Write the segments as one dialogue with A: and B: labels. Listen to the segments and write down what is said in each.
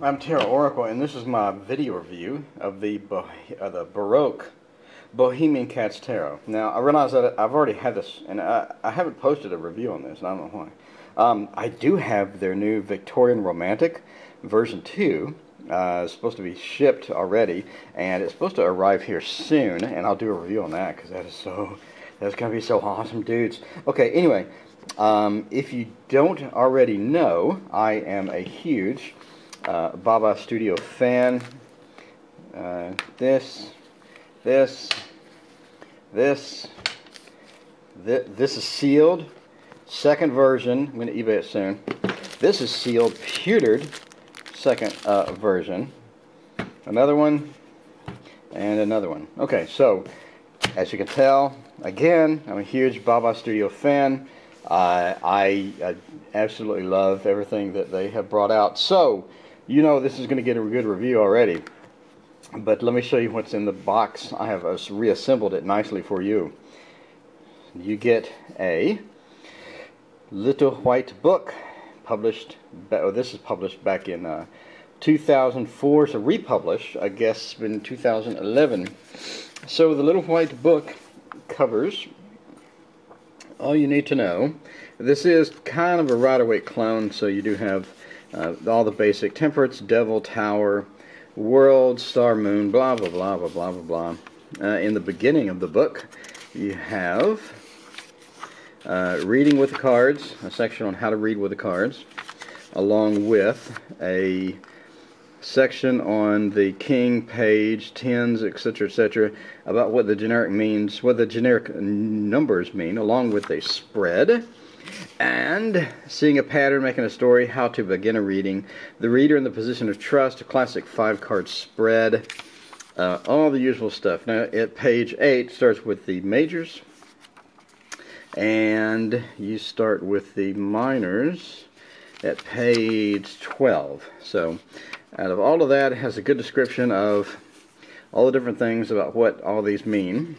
A: I'm Terra Oracle, and this is my video review of the Baroque Bohemian Cats Tarot. Now, I realize that I've already had this, and I haven't posted a review on this, and I don't know why. I do have their new Victorian Romantic version 2. It's supposed to be shipped already, and it's supposed to arrive here soon, and I'll do a review on that, because that's going to be so awesome, dudes. Okay, anyway, if you don't already know, I am a huge Baba Studio fan. This is sealed, second version. I'm going to eBay it soon. This is sealed, pewtered, second version. Another one, and another one. Okay, so as you can tell, again, I'm a huge Baba Studio fan. I absolutely love everything that they have brought out. So, you know this is going to get a good review already. But let me show you what's in the box. I have reassembled it nicely for you. You get a little white book published. This is published back in 2004. So republished, I guess, in 2011. So the little white book covers all you need to know. This is kind of a Rider-Waite clone, so you do have all the basic temperance, devil, tower, world, star, moon, blah blah blah blah blah blah blah. In the beginning of the book, you have reading with the cards, a section on how to read with the cards, along with a section on the king, page, tens, etc., about what the generic means, what the generic numbers mean, along with a spread, and seeing a pattern, making a story, how to begin a reading, the reader in the position of trust, a classic 5-card spread, all the usual stuff. Now, at page 8 starts with the majors, and you start with the minors at page 12. So, out of all of that, it has a good description of all the different things about what all these mean.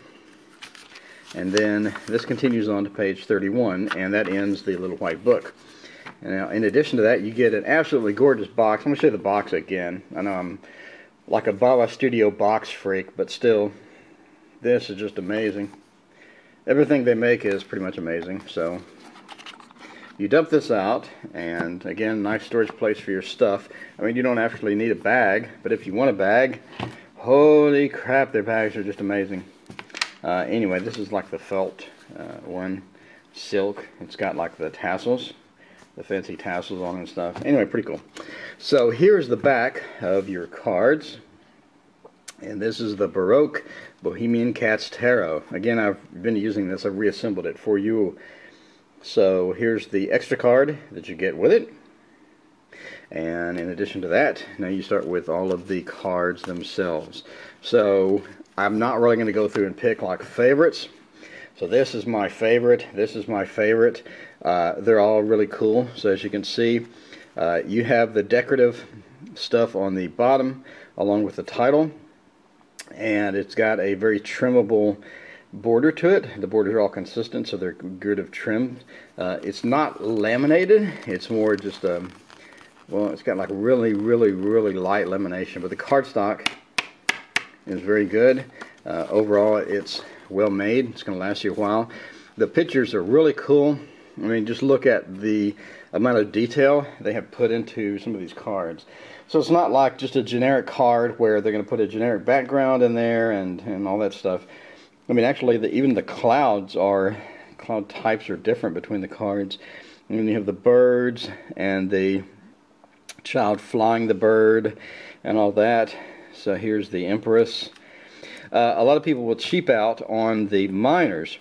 A: And then this continues on to page 31, and that ends the little white book. And now, in addition to that, you get an absolutely gorgeous box. I'm going to show you the box again. I know I'm like a Baba Studio box freak, but still, this is just amazing. Everything they make is pretty much amazing. So you dump this out, and again, nice storage place for your stuff. I mean, you don't actually need a bag, but if you want a bag, holy crap, their bags are just amazing. Anyway, this is like the felt one, silk. It's got like the tassels, the fancy tassels on it and stuff. Anyway, pretty cool. So here's the back of your cards, and this is the Baroque Bohemian Cats Tarot. Again, I've been using this. I've reassembled it for you. So here's the extra card that you get with it. And in addition to that, now you start with all of the cards themselves. So I'm not really going to go through and pick like favorites. So this is my favorite. This is my favorite. They're all really cool. So as you can see, you have the decorative stuff on the bottom along with the title. And it's got a very trimmable border to it. The borders are all consistent, so they're good of trim. It's not laminated. It's more just well, it's got like really light lamination, but the cardstock is very good. Overall, it's well made. It's going to last you a while. The pictures are really cool. I mean, just look at the amount of detail they have put into some of these cards. So it's not like just a generic card where they're going to put a generic background in there and all that stuff. I mean, actually, even the cloud types are different between the cards. And then you have the birds and the child flying the bird and all that. So here's the Empress. A lot of people will cheap out on the minors,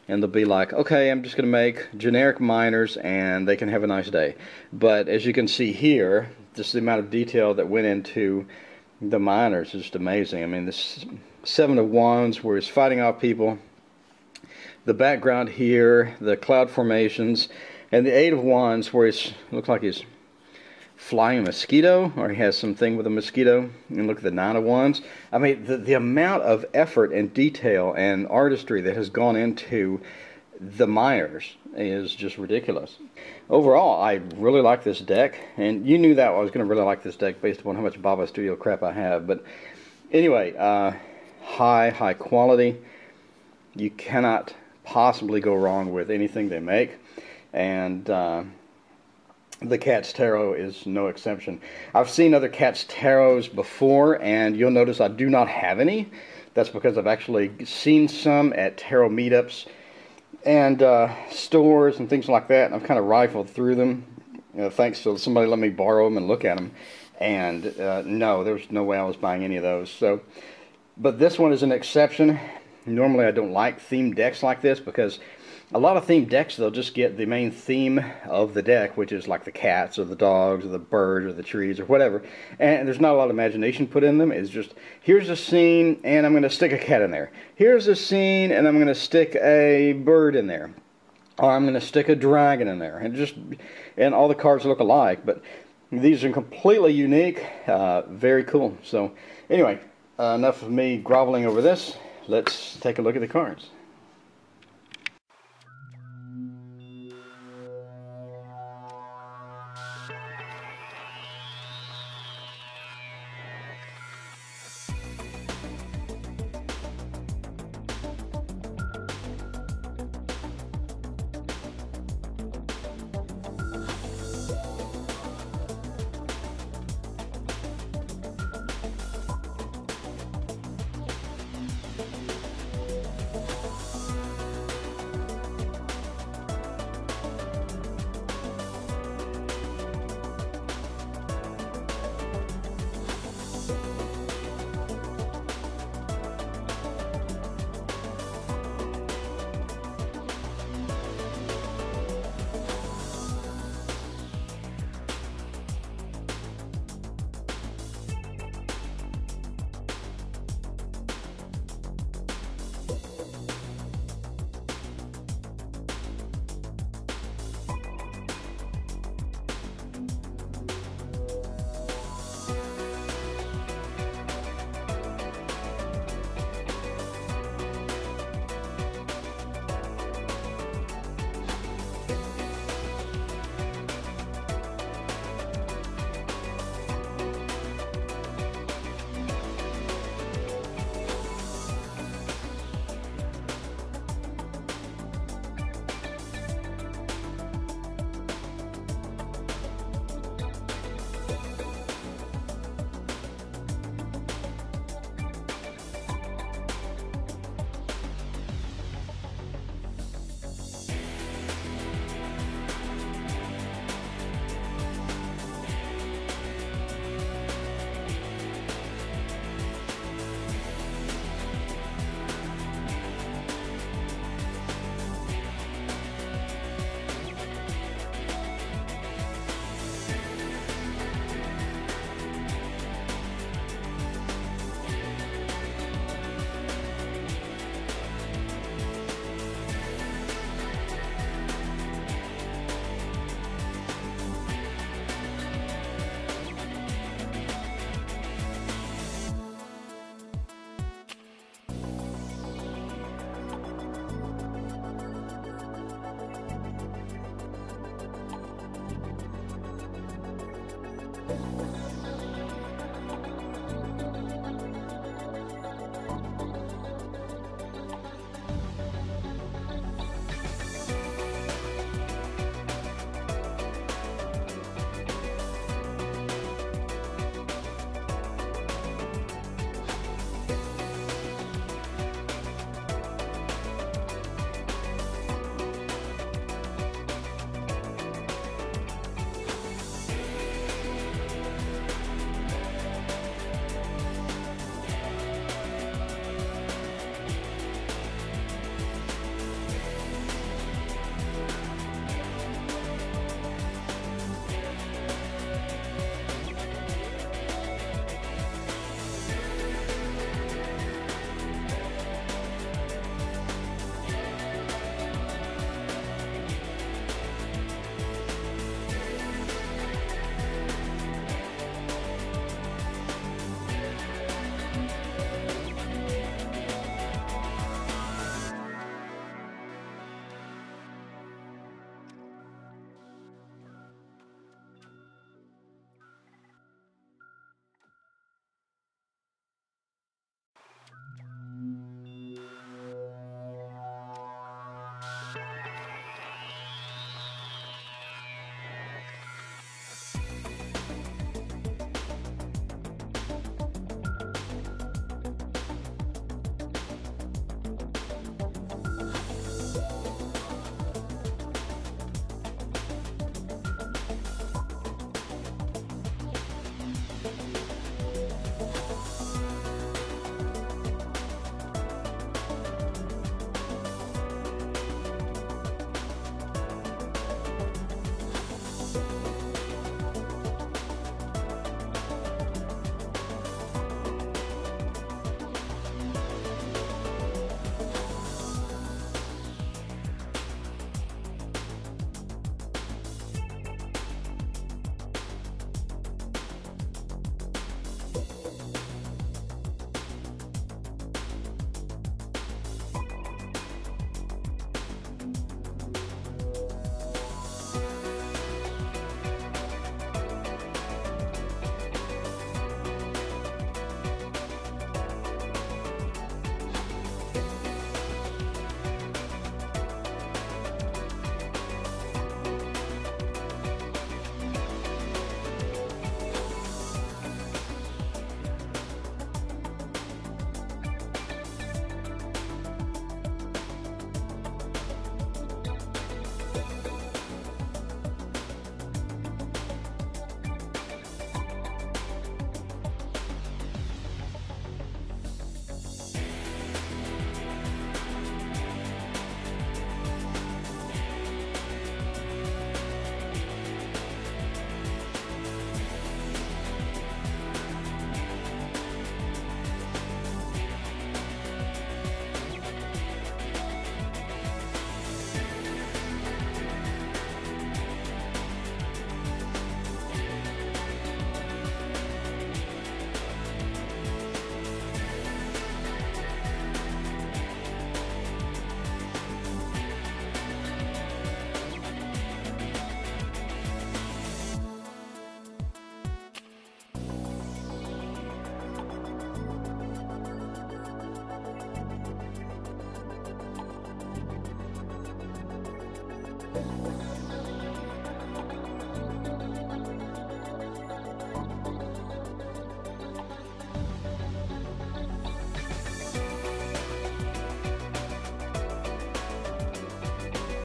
A: and they'll be like, okay, I'm just going to make generic minors and they can have a nice day. But as you can see here, just the amount of detail that went into the minors is just amazing. I mean, this 7 of Wands where he's fighting off people, the background here, the cloud formations, and the 8 of Wands where he looks like he's flying a mosquito, or he has something with a mosquito. And look at the 9 of Wands. I mean, the amount of effort and detail and artistry that has gone into the minors is just ridiculous. Overall, I really like this deck, and you knew that I was going to really like this deck based upon how much Baba Studio crap I have. But anyway, high quality. You cannot possibly go wrong with anything they make, and the Cat's Tarot is no exception. I've seen other Cat's Tarots before, and you'll notice I do not have any. That's because I've actually seen some at tarot meetups and stores and things like that, and I've kind of rifled through them, thanks to somebody let me borrow them and look at them, and no, there's no way I was buying any of those. So, but this one is an exception. Normally I don't like themed decks like this, because a lot of themed decks, they'll just get the main theme of the deck, which is like the cats or the dogs or the birds or the trees or whatever, and there's not a lot of imagination put in them. It's just, here's a scene and I'm going to stick a cat in there. Here's a scene and I'm going to stick a bird in there. Or I'm going to stick a dragon in there. And all the cards look alike, but these are completely unique. Very cool. So anyway, enough of me groveling over this. Let's take a look at the cards.